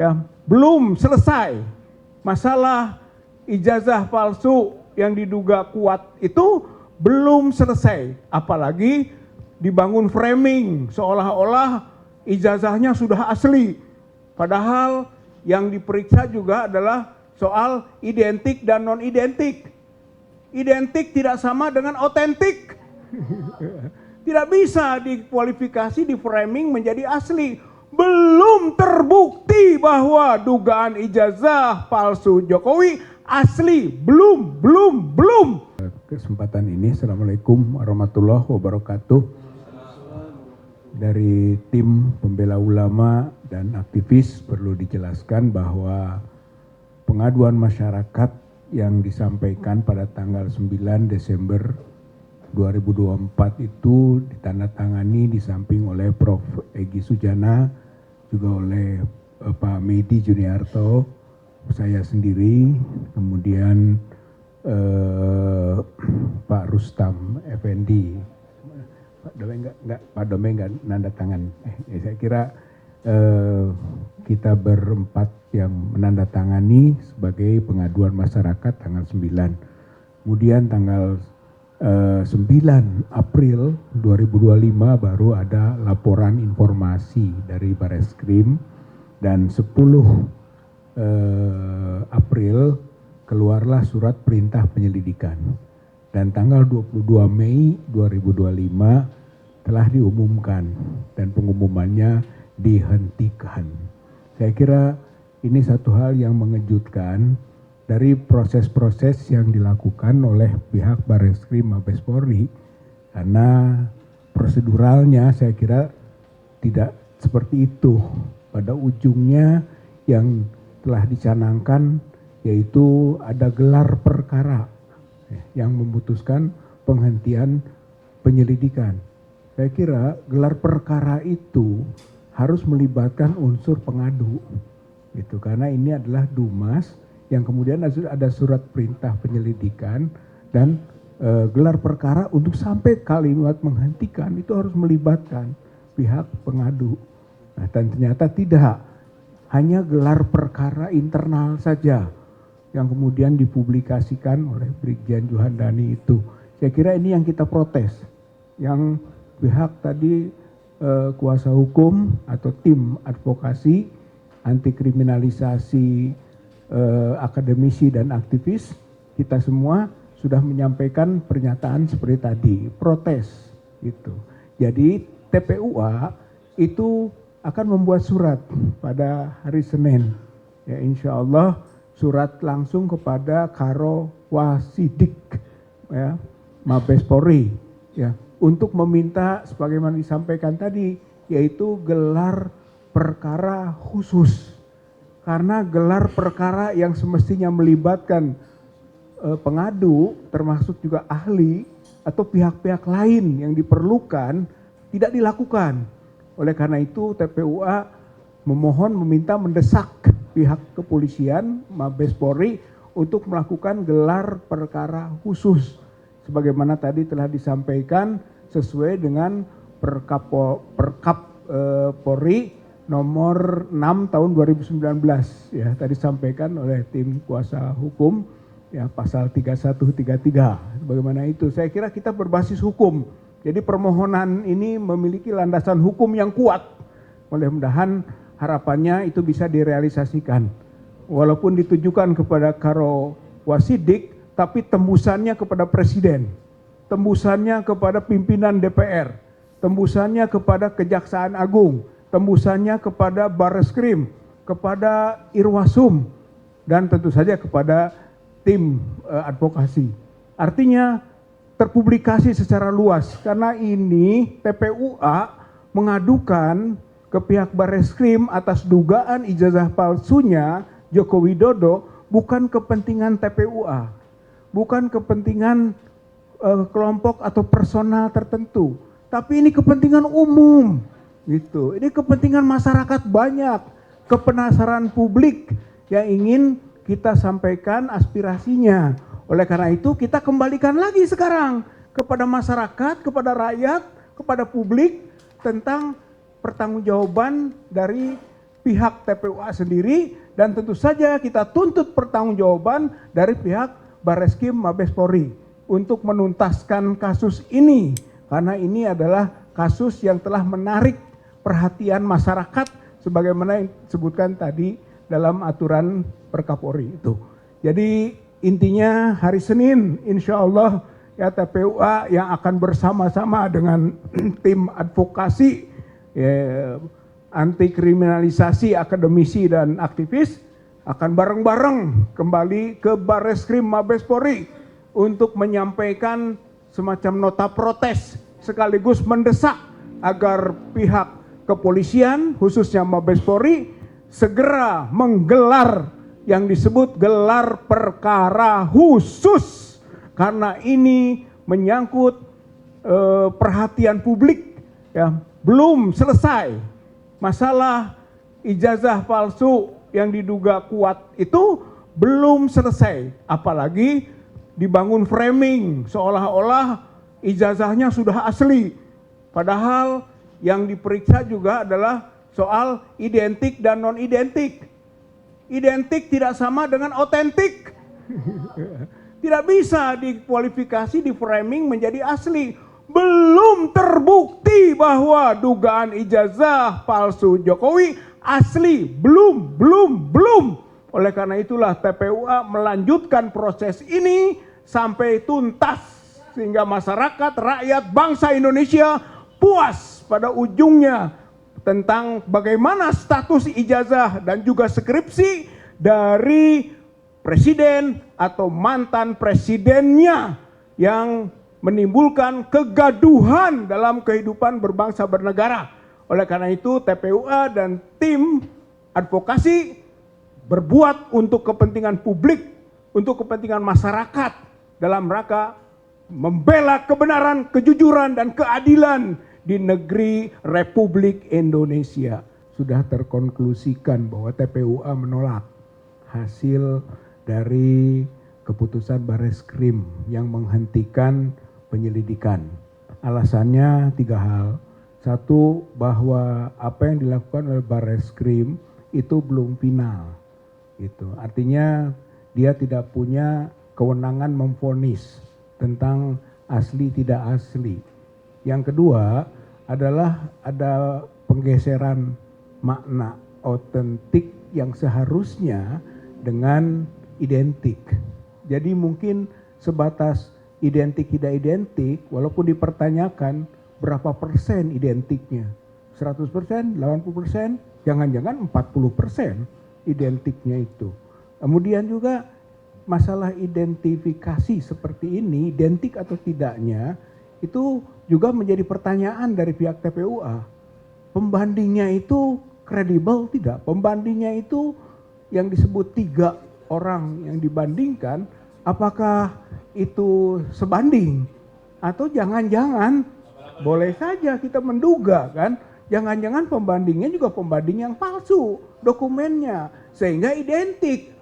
ya, belum selesai. Masalah ijazah palsu yang diduga kuat itu belum selesai. Apalagi dibangun framing seolah-olah ijazahnya sudah asli. Padahal yang diperiksa juga adalah soal identik dan non-identik. Identik tidak sama dengan otentik. Tidak bisa dikualifikasi, di framing menjadi asli. Belum terbukti bahwa dugaan ijazah palsu Jokowi asli. Belum. Kesempatan ini, Assalamualaikum warahmatullahi wabarakatuh. Dari tim pembela ulama dan aktivis perlu dijelaskan bahwa pengaduan masyarakat yang disampaikan pada tanggal 9 Desember 2024 itu ditandatangani di samping oleh Prof. Egy Sujana, juga oleh Pak Medi Juniarto, saya sendiri, kemudian Pak Rustam Effendi. Pak Domeng enggak nanda tangan. Saya kira kita berempat yang menandatangani sebagai pengaduan masyarakat tanggal 9. Kemudian tanggal 9 April 2025 baru ada laporan informasi dari Bareskrim, dan 10 April keluarlah surat perintah penyelidikan. Dan tanggal 22 Mei 2025 telah diumumkan dan pengumumannya dihentikan. Saya kira ini satu hal yang mengejutkan dari proses-proses yang dilakukan oleh pihak Bareskrim Mabes Polri, karena proseduralnya saya kira tidak seperti itu. Pada ujungnya yang telah dicanangkan yaitu ada gelar perkara yang memutuskan penghentian penyelidikan. Saya kira gelar perkara itu harus melibatkan unsur pengadu, gitu, karena ini adalah Dumas yang kemudian ada surat perintah penyelidikan, dan gelar perkara untuk sampai kalimat menghentikan itu harus melibatkan pihak pengadu. Nah, dan ternyata tidak, hanya gelar perkara internal saja yang kemudian dipublikasikan oleh Brigjen Juhandani itu. Saya kira ini yang kita protes, yang pihak tadi kuasa hukum atau tim advokasi anti kriminalisasi akademisi dan aktivis, kita semua sudah menyampaikan pernyataan seperti tadi, protes gitu. Jadi TPUA itu akan membuat surat pada hari Senin, ya insya Allah, surat langsung kepada Karo Wasidik, ya, Mabes Polri, ya, untuk meminta sebagaimana disampaikan tadi, yaitu gelar perkara khusus. Karena gelar perkara yang semestinya melibatkan pengadu, termasuk juga ahli atau pihak-pihak lain yang diperlukan, tidak dilakukan. Oleh karena itu TPUA memohon, meminta, mendesak pihak kepolisian, Mabes Polri untuk melakukan gelar perkara khusus. Sebagaimana tadi telah disampaikan sesuai dengan Perkap Polri nomor 6 tahun 2019, ya, tadi disampaikan oleh tim kuasa hukum, ya, pasal 3133. Bagaimana itu? Saya kira kita berbasis hukum. Jadi permohonan ini memiliki landasan hukum yang kuat. Mudah-mudahan harapannya itu bisa direalisasikan. Walaupun ditujukan kepada Karo Wasidik, tapi tembusannya kepada Presiden, tembusannya kepada pimpinan DPR, tembusannya kepada Kejaksaan Agung, tembusannya kepada Bareskrim, kepada Irwasum, dan tentu saja kepada tim advokasi. Artinya terpublikasi secara luas, karena ini TPUA mengadukan ke pihak Bareskrim atas dugaan ijazah palsunya Joko Widodo, bukan kepentingan TPUA, bukan kepentingan kelompok atau personal tertentu, tapi ini kepentingan umum, gitu. Ini kepentingan masyarakat banyak, kepenasaran publik yang ingin kita sampaikan aspirasinya. Oleh karena itu kita kembalikan lagi sekarang kepada masyarakat, kepada rakyat, kepada publik tentang pertanggungjawaban dari pihak TPUA sendiri, dan tentu saja kita tuntut pertanggungjawaban dari pihak Bareskrim Mabes Polri untuk menuntaskan kasus ini, karena ini adalah kasus yang telah menarik perhatian masyarakat sebagaimana yang disebutkan tadi dalam aturan Perkapolri itu. Jadi intinya hari Senin insya Allah ya TPUA yang akan bersama-sama dengan tim advokasi anti kriminalisasi akademisi dan aktivis akan bareng-bareng kembali ke Bareskrim Mabes Polri untuk menyampaikan semacam nota protes sekaligus mendesak agar pihak kepolisian khususnya Mabes Polri segera menggelar yang disebut gelar perkara khusus, karena ini menyangkut perhatian publik ya. Belum selesai masalah ijazah palsu yang diduga kuat itu belum selesai, apalagi dibangun framing seolah-olah ijazahnya sudah asli, padahal yang diperiksa juga adalah soal identik dan non identik. Identik tidak sama dengan otentik. Tidak bisa dikualifikasi, di framing menjadi asli. Belum terbukti bahwa dugaan ijazah palsu Jokowi asli. Belum. Oleh karena itulah TPUA melanjutkan proses ini sampai tuntas, sehingga masyarakat, rakyat, bangsa Indonesia puas pada ujungnya tentang bagaimana status ijazah dan juga skripsi dari presiden atau mantan presidennya yang menimbulkan kegaduhan dalam kehidupan berbangsa bernegara. Oleh karena itu TPUA dan tim advokasi berbuat untuk kepentingan publik, untuk kepentingan masyarakat dalam rangka membela kebenaran, kejujuran, dan keadilan di negeri Republik Indonesia. Sudah terkonklusikan bahwa TPUA menolak hasil dari keputusan Bareskrim yang menghentikan penyelidikan. Alasannya 3 hal. Satu, bahwa apa yang dilakukan oleh Bareskrim itu belum final. Itu artinya dia tidak punya kewenangan memvonis tentang asli tidak asli. Yang kedua adalah ada penggeseran makna otentik yang seharusnya dengan identik. Jadi mungkin sebatas identik tidak identik, walaupun dipertanyakan berapa persen identiknya. 100%, 80%, jangan-jangan 40% identiknya itu. Kemudian juga masalah identifikasi seperti ini, identik atau tidaknya, itu juga menjadi pertanyaan dari pihak TPUA. Pembandingnya itu kredibel tidak? Pembandingnya itu yang disebut 3 orang yang dibandingkan, apakah itu sebanding? Atau jangan-jangan, boleh saja kita menduga kan, jangan-jangan pembandingnya juga pembanding yang palsu dokumennya, sehingga identik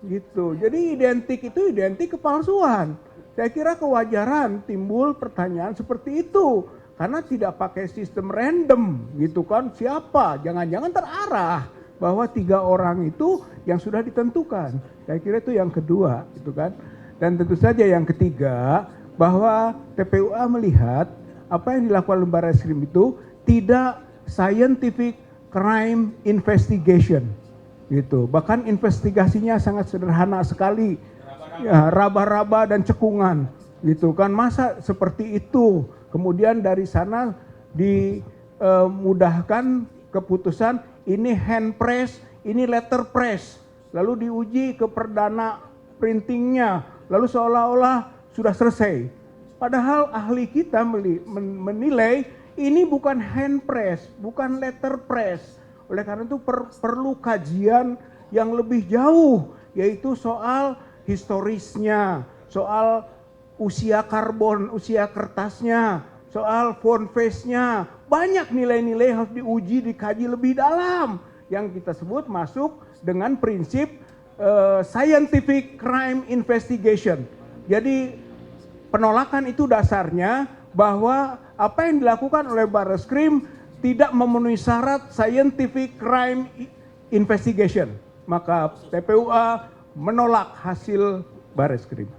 gitu. Jadi identik itu identik kepalsuan. Saya kira kewajaran timbul pertanyaan seperti itu, karena tidak pakai sistem random gitu kan, siapa, jangan-jangan terarah bahwa 3 orang itu yang sudah ditentukan. Saya kira itu yang kedua gitu kan. Dan tentu saja yang ketiga, bahwa TPUA melihat apa yang dilakukan oleh Bareskrim itu tidak scientific crime investigation gitu. Bahkan investigasinya sangat sederhana sekali. Ya, raba-raba dan cekungan gitu kan, masa seperti itu. Kemudian dari sana dimudahkan keputusan ini hand press, ini letter press, lalu diuji ke perdana printingnya, lalu seolah-olah sudah selesai. Padahal ahli kita menilai ini bukan hand press, bukan letter press. Oleh karena itu perlu kajian yang lebih jauh, yaitu soal historisnya, soal usia karbon, usia kertasnya, soal font face-nya. Banyak nilai-nilai harus diuji, dikaji lebih dalam. Yang kita sebut masuk dengan prinsip scientific crime investigation. Jadi penolakan itu dasarnya bahwa apa yang dilakukan oleh Bareskrim tidak memenuhi syarat scientific crime investigation. Maka TPUA menolak hasil Bareskrim.